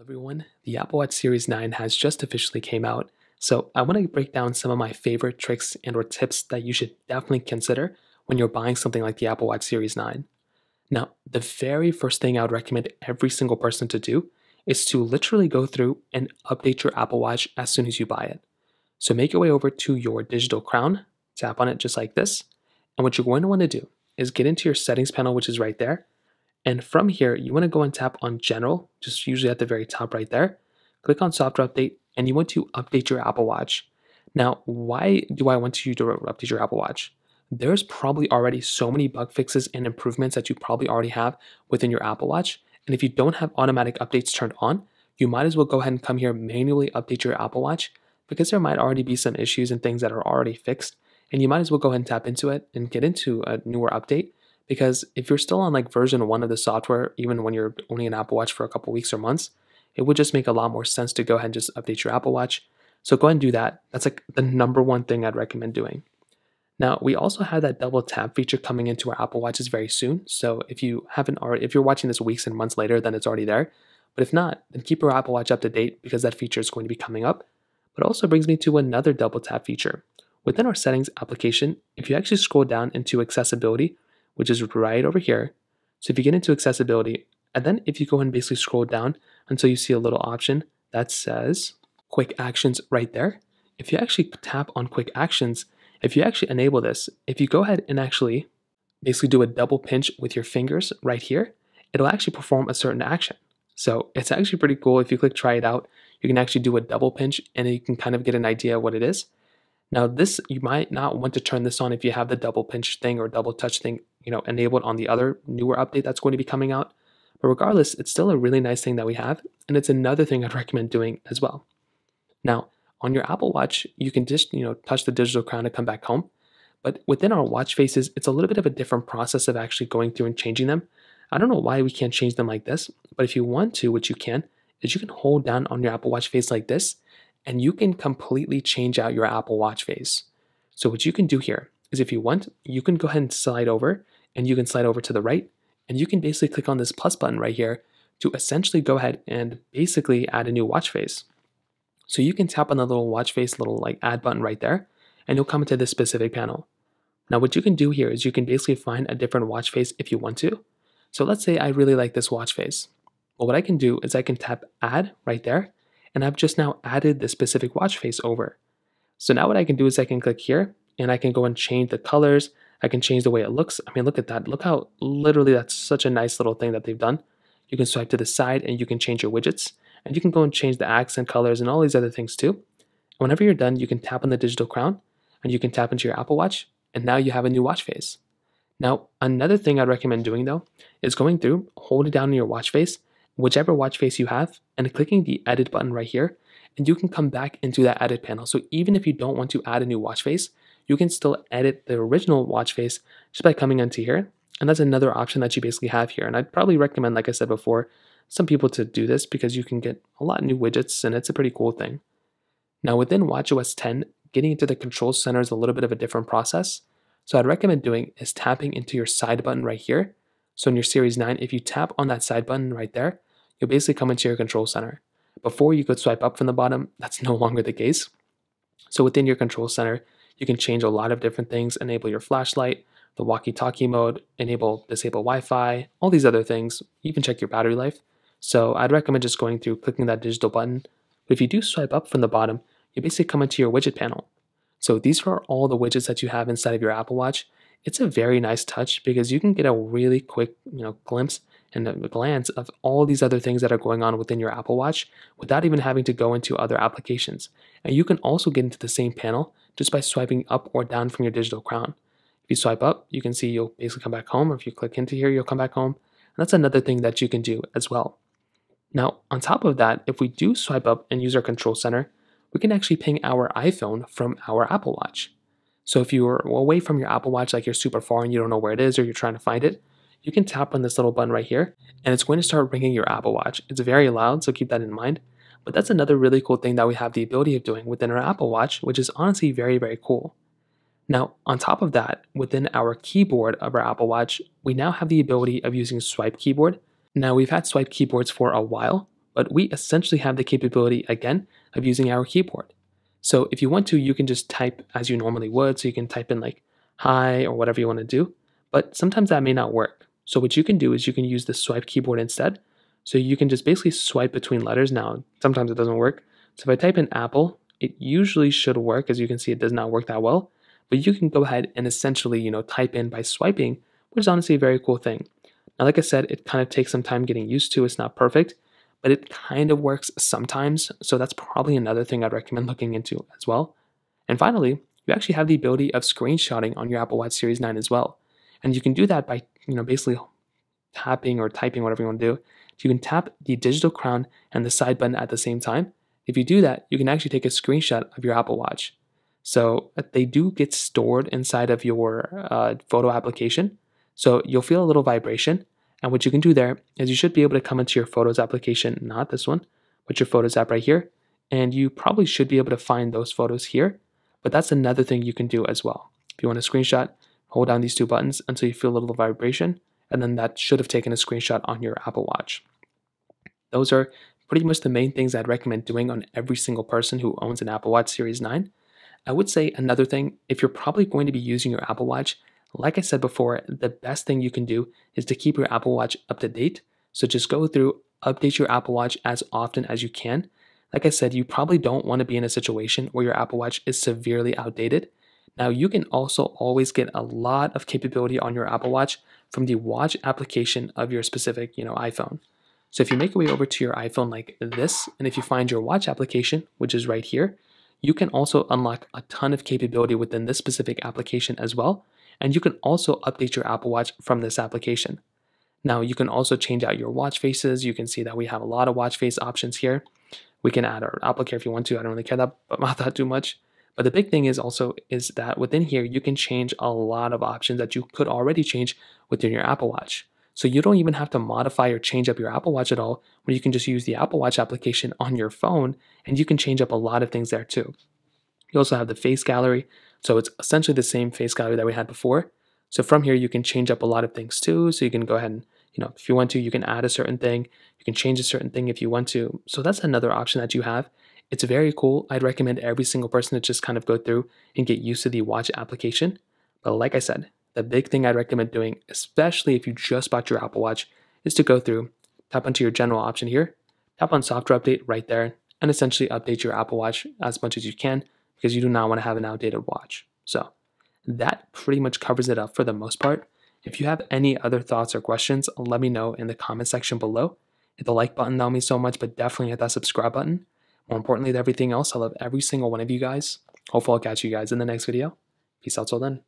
Everyone, the Apple Watch Series 9 has just officially came out, so I want to break down some of my favorite tricks and or tips that you should definitely consider when you're buying something like the Apple Watch Series 9. Now, the very first thing I would recommend every single person to do is to literally go through and update your Apple Watch as soon as you buy it. So make your way over to your digital crown, tap on it just like this, and what you're going to want to do is get into your settings panel, which is right there. And from here, you want to go and tap on General, just usually at the very top right there. Click on Software Update, and you want to update your Apple Watch. Now, why do I want you to update your Apple Watch? There's probably already so many bug fixes and improvements that you probably already have within your Apple Watch. And if you don't have automatic updates turned on, you might as well go ahead and come here, manually update your Apple Watch, because there might already be some issues and things that are already fixed. And you might as well go ahead and tap into it and get into a newer update. Because if you're still on like version 1 of the software, even when you're owning an Apple Watch for a couple weeks or months, it would just make a lot more sense to go ahead and just update your Apple Watch. So go ahead and do that. That's like the number one thing I'd recommend doing. Now, we also have that double tap feature coming into our Apple Watches very soon. So if you haven't already, if you're watching this weeks and months later, then it's already there. But if not, then keep your Apple Watch up to date because that feature is going to be coming up. But it also brings me to another double tap feature. Within our settings application, if you actually scroll down into accessibility, which is right over here. So if you get into accessibility, and then if you go and basically scroll down until you see a little option that says quick actions right there. If you actually tap on quick actions, if you actually enable this, if you go ahead and actually basically do a double pinch with your fingers right here, it'll actually perform a certain action. So it's actually pretty cool. If you click try it out, you can actually do a double pinch and you can kind of get an idea of what it is. Now this, you might not want to turn this on if you have the double pinch thing or double touch thing, enabled on the other newer update that's going to be coming out. But regardless, it's still a really nice thing that we have. And it's another thing I'd recommend doing as well. Now, on your Apple Watch, you can just, touch the digital crown to come back home. But within our watch faces, it's a little bit of a different process of actually going through and changing them. I don't know why we can't change them like this, but if you want to, which you can, is you can hold down on your Apple Watch face like this, and you can completely change out your Apple Watch face. So what you can do here is if you want, you can go ahead and slide over, and you can slide over to the right, and you can basically click on this plus button right here to essentially go ahead and basically add a new watch face. So you can tap on the little watch face, little like add button right there, and you'll come into this specific panel. Now what you can do here is you can basically find a different watch face if you want to. So let's say I really like this watch face. Well, what I can do is I can tap add right there, and I've just now added the specific watch face over. So now what I can do is I can click here and I can go and change the colors. I can change the way it looks. I mean, look at that. Look how literally that's such a nice little thing that they've done. You can swipe to the side and you can change your widgets, and you can go and change the accent colors and all these other things too. And whenever you're done, you can tap on the digital crown and you can tap into your Apple Watch, and now you have a new watch face. Now, another thing I'd recommend doing though is going through, holding down on your watch face, whichever watch face you have, and clicking the edit button right here, and you can come back into that edit panel. So even if you don't want to add a new watch face, you can still edit the original watch face just by coming into here. And that's another option that you basically have here. And I'd probably recommend, like I said before, some people to do this because you can get a lot of new widgets and it's a pretty cool thing. Now within watchOS 10, getting into the control center is a little bit of a different process. So I'd recommend doing is tapping into your side button right here. So in your Series 9, if you tap on that side button right there, you'll basically come into your control center. Before, you could swipe up from the bottom. That's no longer the case. So within your control center, you can change a lot of different things, enable your flashlight, the walkie-talkie mode, disable Wi-Fi, all these other things, even check your battery life. So I'd recommend just going through, clicking that digital button. But if you do swipe up from the bottom, you basically come into your widget panel. So these are all the widgets that you have inside of your Apple Watch. It's a very nice touch because you can get a really quick, glimpse and a glance of all these other things that are going on within your Apple Watch without even having to go into other applications. And you can also get into the same panel just by swiping up or down from your digital crown. If you swipe up, you can see you'll basically come back home, or if you click into here, you'll come back home. And that's another thing that you can do as well. Now, on top of that, if we do swipe up and use our control center, we can actually ping our iPhone from our Apple Watch. So if you're away from your Apple Watch, like you're super far and you don't know where it is or you're trying to find it, you can tap on this little button right here and it's going to start ringing your Apple Watch. It's very loud, so keep that in mind. But that's another really cool thing that we have the ability of doing within our Apple Watch, which is honestly very, very cool. Now, on top of that, within our keyboard of our Apple Watch, we now have the ability of using swipe keyboard. Now, we've had swipe keyboards for a while, but we essentially have the capability again of using our keyboard. So if you want to, you can just type as you normally would. So you can type in like hi or whatever you want to do, but sometimes that may not work. So what you can do is you can use the swipe keyboard instead. So you can just basically swipe between letters. Now, sometimes it doesn't work. So if I type in Apple, it usually should work. As you can see, it does not work that well, but you can go ahead and essentially, type in by swiping, which is honestly a very cool thing. Now, like I said, it kind of takes some time getting used to. It's not perfect, but it kind of works sometimes. So that's probably another thing I'd recommend looking into as well. And finally, you actually have the ability of screenshotting on your Apple Watch Series 9 as well. And you can do that by, basically tapping or typing, whatever you want to do. You can tap the digital crown and the side button at the same time. If you do that, you can actually take a screenshot of your Apple Watch. So they do get stored inside of your photo application. So you'll feel a little vibration. And what you can do there is you should be able to come into your Photos application, not this one, but your Photos app right here. And you probably should be able to find those photos here. But that's another thing you can do as well. If you want a screenshot, hold down these two buttons until you feel a little vibration. And then that should have taken a screenshot on your Apple Watch. Those are pretty much the main things I'd recommend doing on every single person who owns an Apple Watch Series 9. I would say another thing, if you're probably going to be using your Apple Watch, like I said before, the best thing you can do is to keep your Apple Watch up to date. So just go through, update your Apple Watch as often as you can. Like I said, you probably don't want to be in a situation where your Apple Watch is severely outdated. Now, you can also always get a lot of capability on your Apple Watch from the watch application of your specific, iPhone. So if you make your way over to your iPhone like this, and if you find your watch application, which is right here, you can also unlock a ton of capability within this specific application as well. And you can also update your Apple Watch from this application. Now, you can also change out your watch faces. You can see that we have a lot of watch face options here. We can add our AppleCare if you want to. I don't really care about that too much. But the big thing is that within here, you can change a lot of options that you could already change within your Apple Watch. So you don't even have to modify or change up your Apple Watch at all, when you can just use the Apple Watch application on your phone, and you can change up a lot of things there too. You also have the face gallery. So it's essentially the same face gallery that we had before. So from here, you can change up a lot of things too. So you can go ahead and, if you want to, you can add a certain thing. You can change a certain thing if you want to. So that's another option that you have. It's very cool. I'd recommend every single person to just kind of go through and get used to the watch application. But like I said, the big thing I'd recommend doing, especially if you just bought your Apple Watch, is to go through, tap onto your general option here, tap on software update right there, and essentially update your Apple Watch as much as you can, because you do not want to have an outdated watch. So that pretty much covers it up for the most part. If you have any other thoughts or questions, let me know in the comment section below. Hit the like button, that would mean so much, but definitely hit that subscribe button. More importantly than everything else, I love every single one of you guys. Hopefully I'll catch you guys in the next video. Peace out till then.